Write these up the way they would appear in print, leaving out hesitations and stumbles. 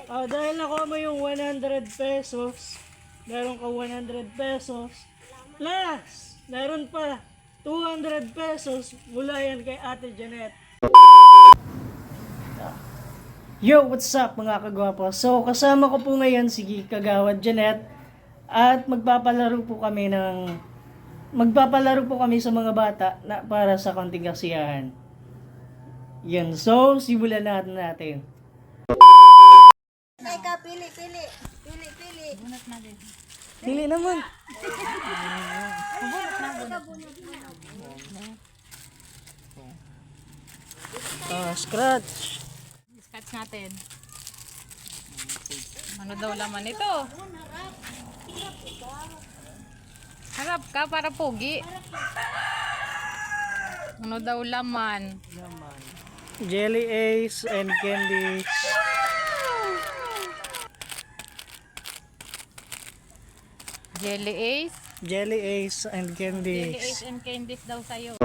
Dahil nakuha mo yung 100 pesos, meron ka 100 pesos, plus, meron pa 200 pesos mula yan kay Ate Janet. Yo, what's up mga kagwapo? So, kasama ko po ngayon si Kagawad Janet at magpapalaro po kami sa mga bata na para sa konting kasiyahan. Yan, so simulan natin. Teka, pili. Bunot na din. Pili naman. Scratch. Scratch natin. Ano daw laman ito? Harap ka para pogi. Ano daw laman? Jelly Ace and candies. Jelly Ace. Jelly Ace and Jelly candies. Ace and candies daw sa'yo.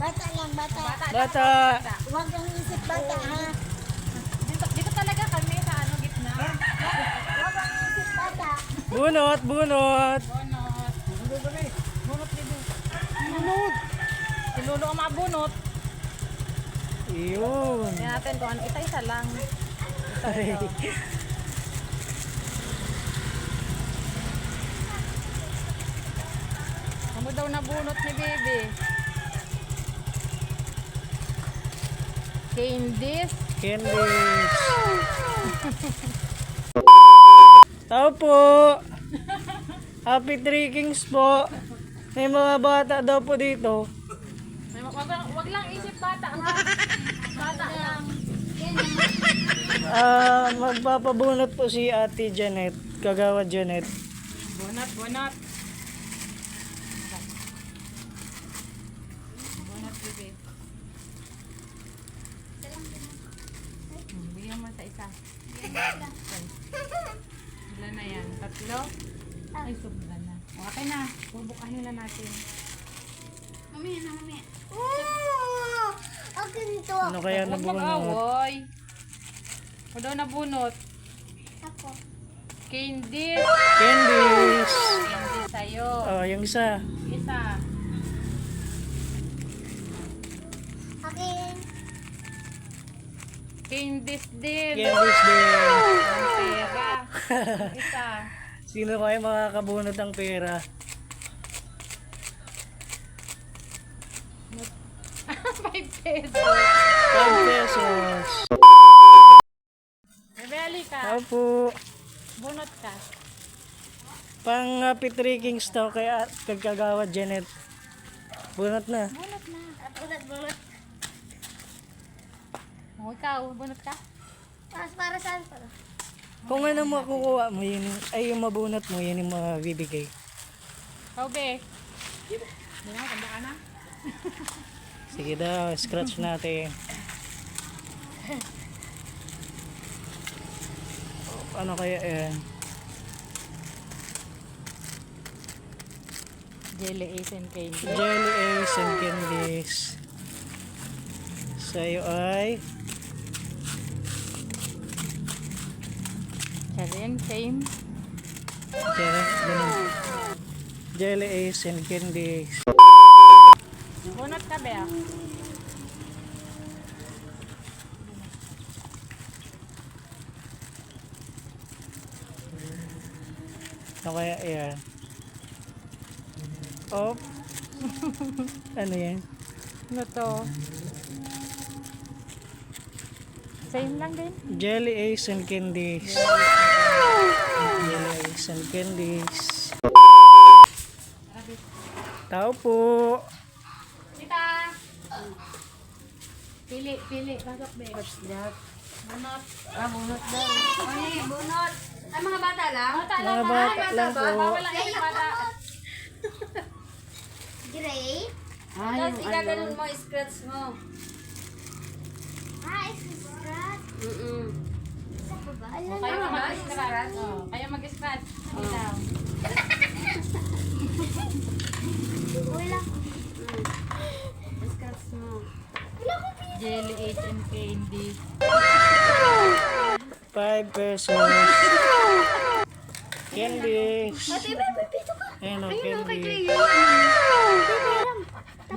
Bata lang, bata. Bata. Huwag kang isip bata, ha? Dito talaga kami sa gitna. Huwag kang isip bata. Bunot. Bunot. Bunot dito. Bunot. Si Lolo ang mabunot. Yun. Tingnan natin kung ano. Isa lang. Ano daw nabunot ni Baby? Candies. Candies. Tao po. Happy Three Kings po. May mga bata daw po dito. Wag lang isip bata. Bata lang. Magpapabunot po si Ate Janet, Kagawad Janet. Bunot. Bunot, Baby. Bigyan mo sa isa. Ilan na yan? Tatlo? Ay, sobra na. Okay na. Bubukahin na natin. Mamaya. Oh! Ang ganito. Ano kaya Huwag nabunot? mag-away. O daw nabunot. Ako. Candies. Candies. Candies sa'yo. Oh, yung isa. Isa. Akin. Candies din. Candies din. Ang pera. Isa. Sino kaya makakabunot ng pera? 5 pesos. 5 pesos. Rebeli ka. Tao po. Bunot ka. Pang Happy Three Kings daw kaya Kagawad Janet. Bunot na. Bunot na. Bunot. O ikaw, bunot ka. Para saan pala? Kung ano makukuha mo, yun, ay yung mabunot mo, yun yung mabibigay. Ikaw, be. Hindi na, tanda ka na. Sige daw, scratch natin. Ano kaya yan? Jelly Ace and Candy. Jelly Ace and candies. Sa'yo ay Charin, same. Jelly Ace and candies. Bunot ka, be. Ano kaya yan? Oh. Ano yan? Ano to? Same lang din. Jelly Ace and candies. Jelly Ace and candies. Tao po. Tita! Pili. Pasok, be. Bunot. Bunot daw. Bunot. Ay, mga bata lang? Mga bata lang po. Bawal lang yung bata. Gray? Tapos igaganon mo, scratch mo. Scratch. Isa pa ba? O, kayo mag-scratch. Kayo mag-scratch. Ikaw. Wala. Scratch mo. Jelly Ace and Candy. 5 pesos. Candies. Ate, baby, pito ka. Ayan o, candy.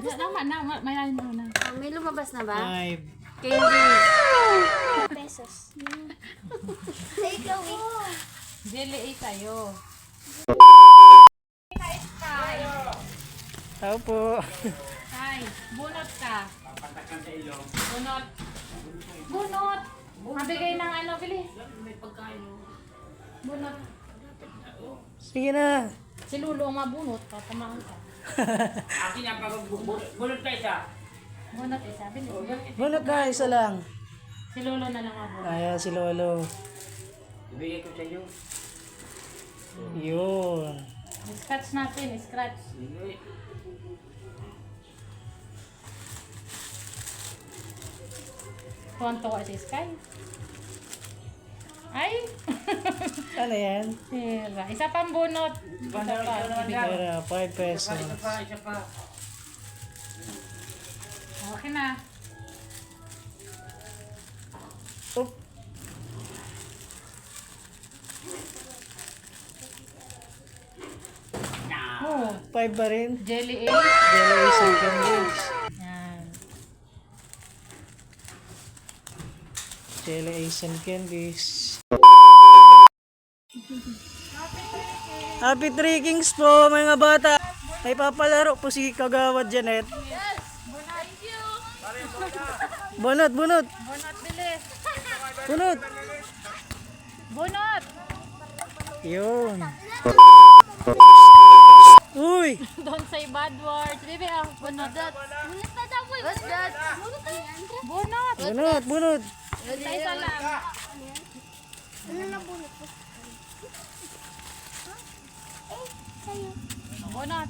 Tama na, may lalim mo na. Oh, may lumabas na ba? 5. Candies. Pesos. Sa ikaw eh. Jelly A sa'yo. Tao po. Tay, bunot ka. Bunot. Bunot. Mabigay ng ano, bilis. Bunot. Sige na. Si Lulo ang mabunot, tatamaan ka. Akin ang pag-bulot ka isa. Bunot isa, bilis. Bunot na, isa lang. Si Lulo na lang mabunot. Ayan si Lolo. Ibigay ko sa iyo. Yun. Scratch natin, scratch. Konto ka si Sky. Ay! Ano yan? Sira. Isa pang bunot. Isa pa. Ibigay. Pera, 5 pesos. Isa pa. Okay na. Oop. Oh, 5 pa rin. Jelly A. Jelly isang candies. Yan. Jelly isang candies. Happy Kings po mga bata. May papalaro po si Kagawad Janet. Bunot, bunot. Bunot, bilis. Bunot. Bunot! Yun. Uy! Don't say bad words. Bibi, ah. Bunot. Bunot na daw eh. What's that? Bunot na yan. Bunot! Bunot, bunot. Isa lang. Ano na bunot ko? Sa'yo. Bunot.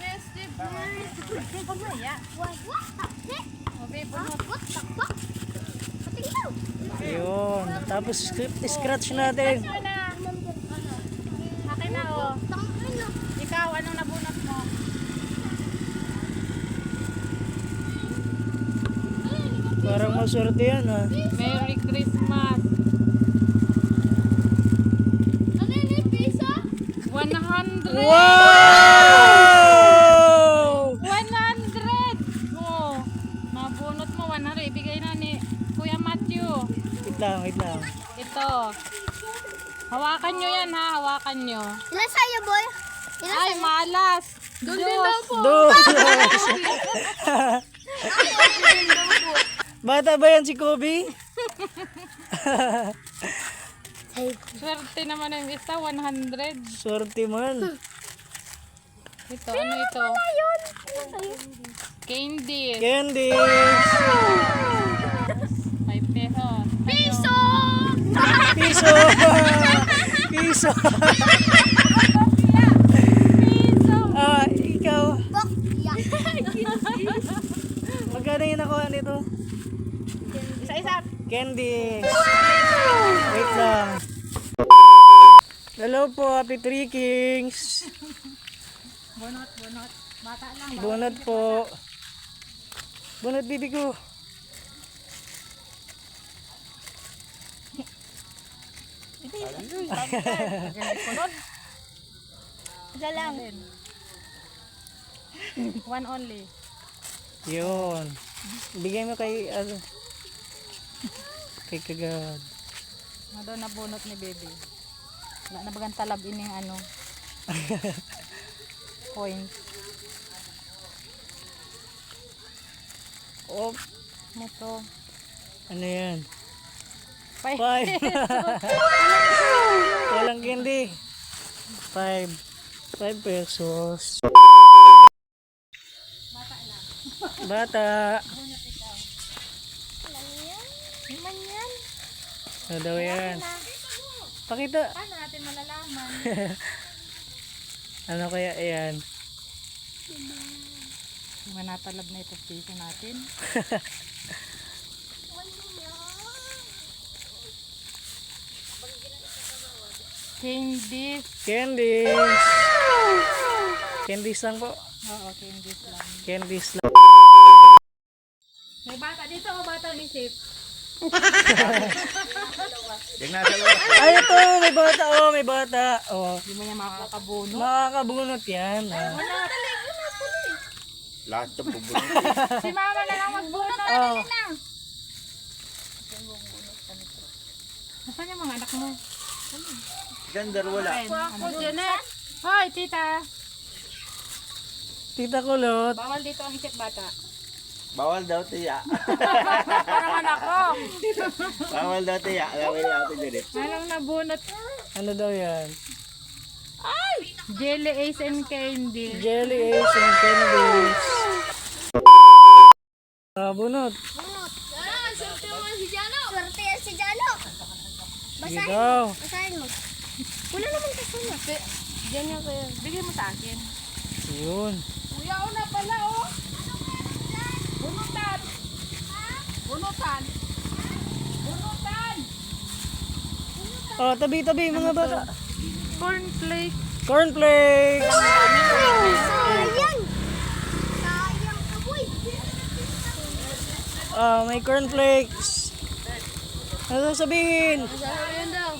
Yes, Steve. Pagmaya. What? Okay, bunot. What? Takpak? Pati ikaw. Yun. Tapos scratch natin. Ano na? Akin na, oh. Tangin na. Ikaw, anong nabunot mo? Parang maswerte yan ha. Merry Christmas. Ano yun yung piso? 100! Wow! 100! Oh, nabunot mo 100. Ibigay na ni Kuya Matthew. Wait lang, wait lang. Ito. Hawakan nyo yan ha, hawakan nyo. Ilan sa'yo, boy? Ilan Ay, sa'yo? malas! Doon din daw po. Dos! Bata ba yan si Kobe? Swerte naman yung isa, 100. Swerte man. Ito, ano ito? Candy. Candies! 5 pesos. Piso! Piso! Piso! Ah, ikaw. Bakya. Magkano yung nakuha nito? Isa-isa. Candies! Wait lang. Hello po, Happy Kings! Bunot, bunot. Bata lang. Bunot po. Bunot bibi ko. Bunot. Isa lang. One only. Yun. Bigay mo kay, ano, kay Kagawad. Ano daw na bunot ni baby? Wala na bagang talab ining ano. Coins. Oh, Ito. ano yan? 5 5. Walang candy. 5. 5 pesos. Bata. Naman yan. Ano daw yan? Pakita. Paano natin malalaman? Ano kaya yan? Mga natalab na ito piso natin. Candies. Candies. Candies lang po. Oo, candies lang. Candies lang. May bata dito o bata isip? Yung nasa loob. Ay, ito, may bata. Oh, may bata. Oh, Hindi mo niya makakabuno. makakabunot yan. Oh. Lahat yung bubunot. Si mama na lang magbunot. Oh. Nasaan yung mga anak mo? Ganda wala. Ako, Janet. Hoy, tita. Tita Kulot. Bawal dito ang isip bata. Bawal daw tiya. Parang anak ko. Bawal daw tiya. Alam niya ako dyan eh. Anong nabunot? Ano daw yan? Jelly Ace and Candy. Jelly Ace and candies. Bunot. Ah, swerte mo si Jano. Swerte yan si Jano. Sige daw. Basahin mo. Wala naman kasunod. Ganyan ko yun. Bigay mo sa akin. Yun. Kuya, una pala oh. Bunutan. Bunutan. Bunutan. Oh, tabi-tabi mga bata. Cornflake. Cornflakes. Sayang. Sayang ka, boy. Oh, may cornflakes. Ano sabihin? Sasabihin daw.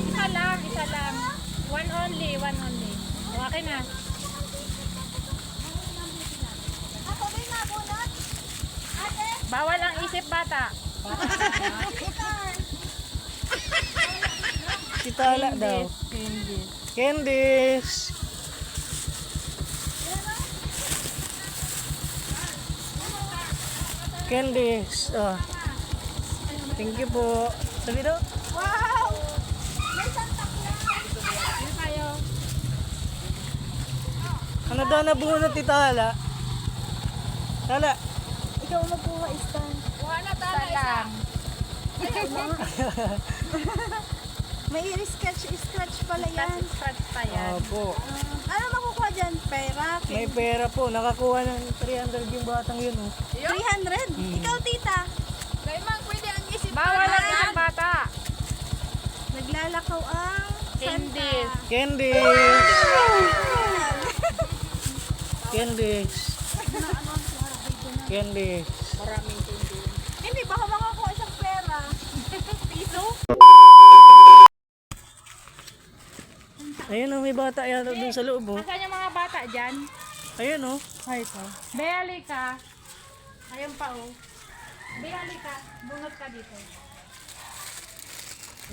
Isa lang, isa lang. One only, one only. Okay na. Ako din nabunot. Ate, Bawal ang isip bata. ito. Kitala daw. Candy. Candies. Candies. Oh. Thank you po. Sabi daw. Wow. May Santa Claus. Ano tayo? Ano daw nabunot ni Tala? Tala. Ikaw magkuha istan. Isa lang. May scratch pala yan. Scratch pa yan. Opo. Ano makukuha dyan? Pera? May pera po. Nakakuha ng 300 yung batang yun. Oh. 300? Ikaw, tita. Bawal ang isip bata. Naglalakaw ang Candies. Candies. Candies. Candies. Hindi, baka makakuha isang pera. Piso? Ayun oh, may bata yata dun sa loob oh. Nasaan yung mga bata dyan? Ayun oh. Ay, ito. Beli ka. Ayun pa oh. Beli ka. Bunot ka dito.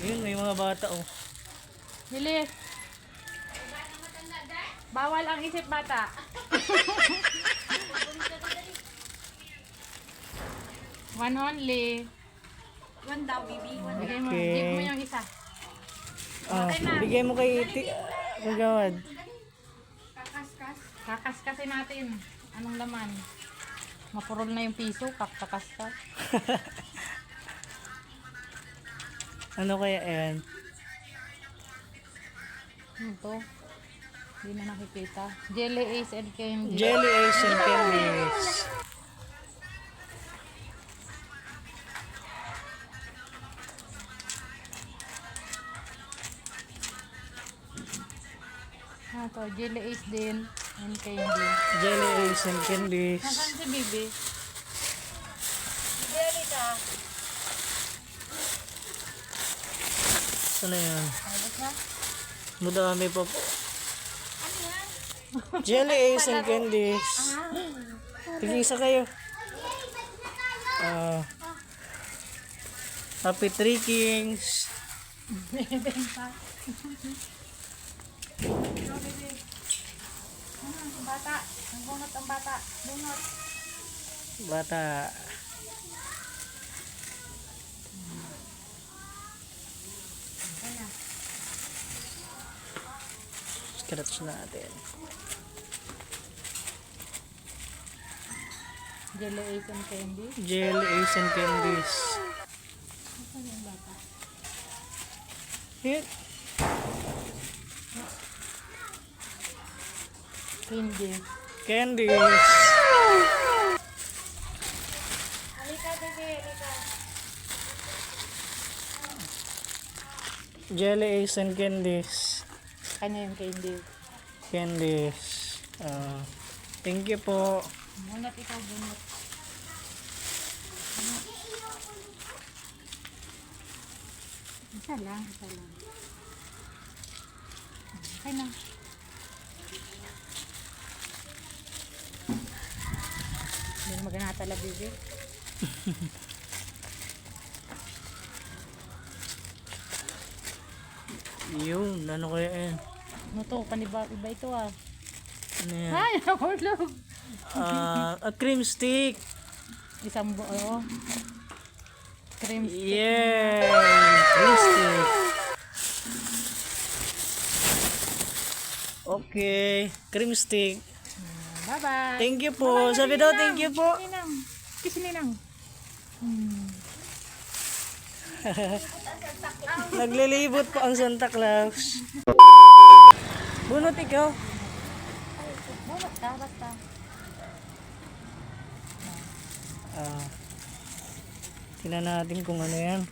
Ayun, may mga bata oh. Bilis. Bawal ang isip bata. One only. One daw, baby. One. Bigay mo. Okay. Give mo yung isa. Ah, bigay mo kay Kagawad. Kakaskasin natin. Anong laman? Mapurol na yung piso. Kakaskas. Ano kaya yan? Ito. Hindi na nakikita. Jelly Ace and Candy. Jelly Ace and Candies. Ito. Jelly Ace din. And Candy. Jelly Ace and Candies. Nasaan si Bibi? Ano yan? Madami pa po. Jelly Ace and Candies. Tigisa kayo. Happy Three Kings. Bata. Ang bunot ang bata. Bunot. Bata. Scratch natin. Jelly Ace and Candy. Jelly Ace and Candies. Hit. Candy. Candies. Halika, Bibi. Halika. Jelly Ace and Candies. Kanya yung candy. Candies. Thank you po. Bunot ikaw, bunot. Isa lang, isa lang. Okay na. Hindi na maganatala, baby. Yun, ano kaya yan? Ano to? Paniba, iba ito ah. Ano yan? Ay, nahulog. A cream stick. Isang buo. Cream stick. Yay! Cream stick. Okay, cream stick. Bye-bye. Thank you po. Sabi daw, thank you po. Ninang. Kiss Ninang. Naglilibot po ang Santa Claus. Bunot ikaw. Bunot ka, basta. Tingnan natin kung ano yan.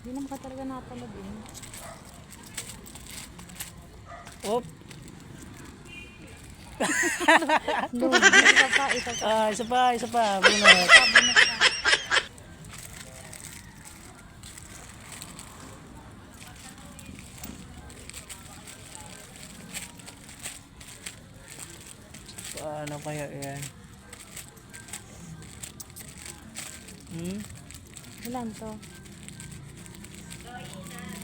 Hindi naman ka talaga natalab eh. Op. Isa pa, isa pa. Isa pa. Bunot. Paano kaya yan? Ilan to?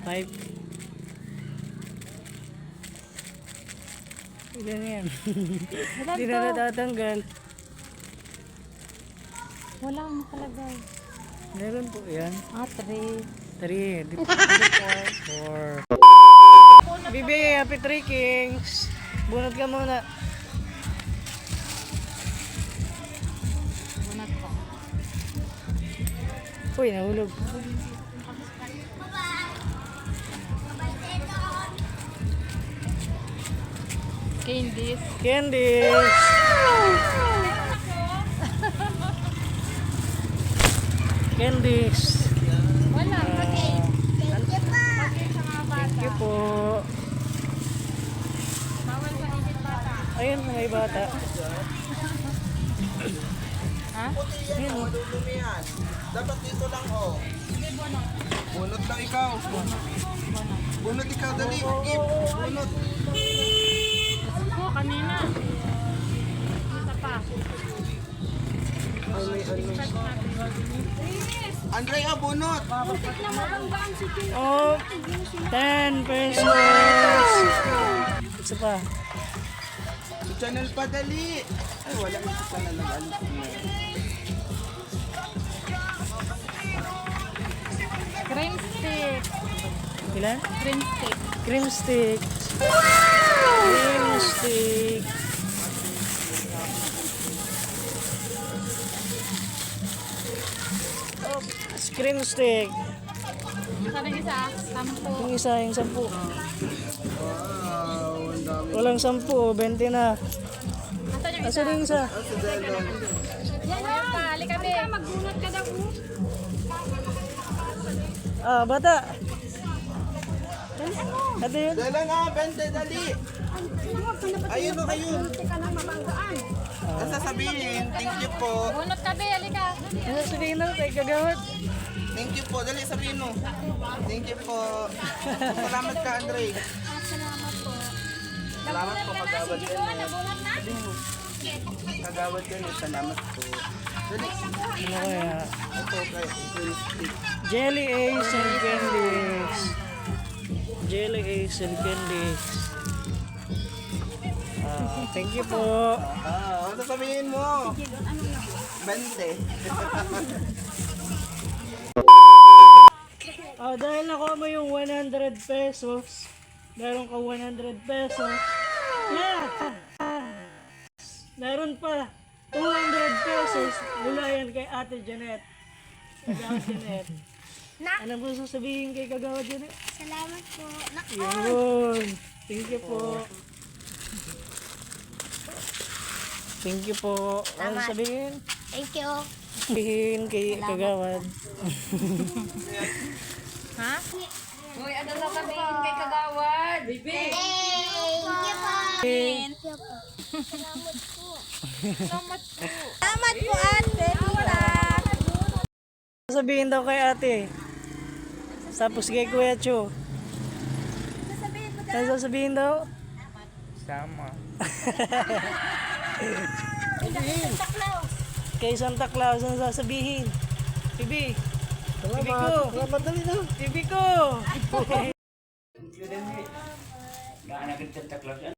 5. Ilan yan? Ilan Hindi to? na natatanggal. Wala akong nakalagay. Meron po yan. 3. 3. 4. Bibi, happy 3 kings. Bunot ka muna. Bunot pa. Uy, nahulog. Candies. Candies. Candies. Wala. Thank you po. Bawal sa higit bata. Ayun, may bata. Ha? Ayun, oh. Dapat dito lang, oh. Bunot lang ikaw. Bunot ikaw, dali. Give. Bunot. Ako, kanina. Isa pa. Andrea, bunot. Oh, 10 pesos. Isa pa. Sa channel pa, dali. Ay, wala yung sa channel nag-ano. Cream stick. Ilan? Cream stick. Cream stick. Cream stick. Oh, cream stick. Sabi isa, 10. Yung isa, yung 10. Wow, ang dami. Walang 10, 20 na. Asan yung Asa yung isa? Sa dalon. Yan na. Halika, be. Magbunot ka daw. Ah, bata. Ate yun. Dala nga, 20, dali. Ayun o, ayun. Ang sasabihin, thank you po. Bunot ka, be. Halika. Ano sabihin na tayo kagawad? Thank you po. Dali, sabihin mo. Thank you po. Salamat ka, Andre. Salamat po, kagawad ka niya. Kagawad ka niya, salamat po. Dali. Ano kaya? Ito kay Stick. Jelly Ace and Candies. Jelly Ace and Candies. Thank you po. Ano sasabihin mo? 20. Dahil nakuha mo yung 100 pesos, meron ka 100 pesos. Yeah! Meron pa 200 pesos mula yan kay Ate Janet. Kagawad Janet. Ano mo sasabihin kay Kagawad Janet? Salamat po. Yun. Thank you po. Thank you po. Ano sabihin? Thank you. Sabihin kay Kagawad. Ha? Uy, ano na sabihin kay Kagawad? Baby. Thank you po. Thank you po. Salamat po, ate. Tita. Sabihin daw kay ate. Tapos kay Kuya Cho. Ano sasabihin daw? Sama. Kay Santa Claus, ano sasabihin? Bibi. Bibi ko. Salamat dali na. Bibi ko. Gana kita Santa Claus.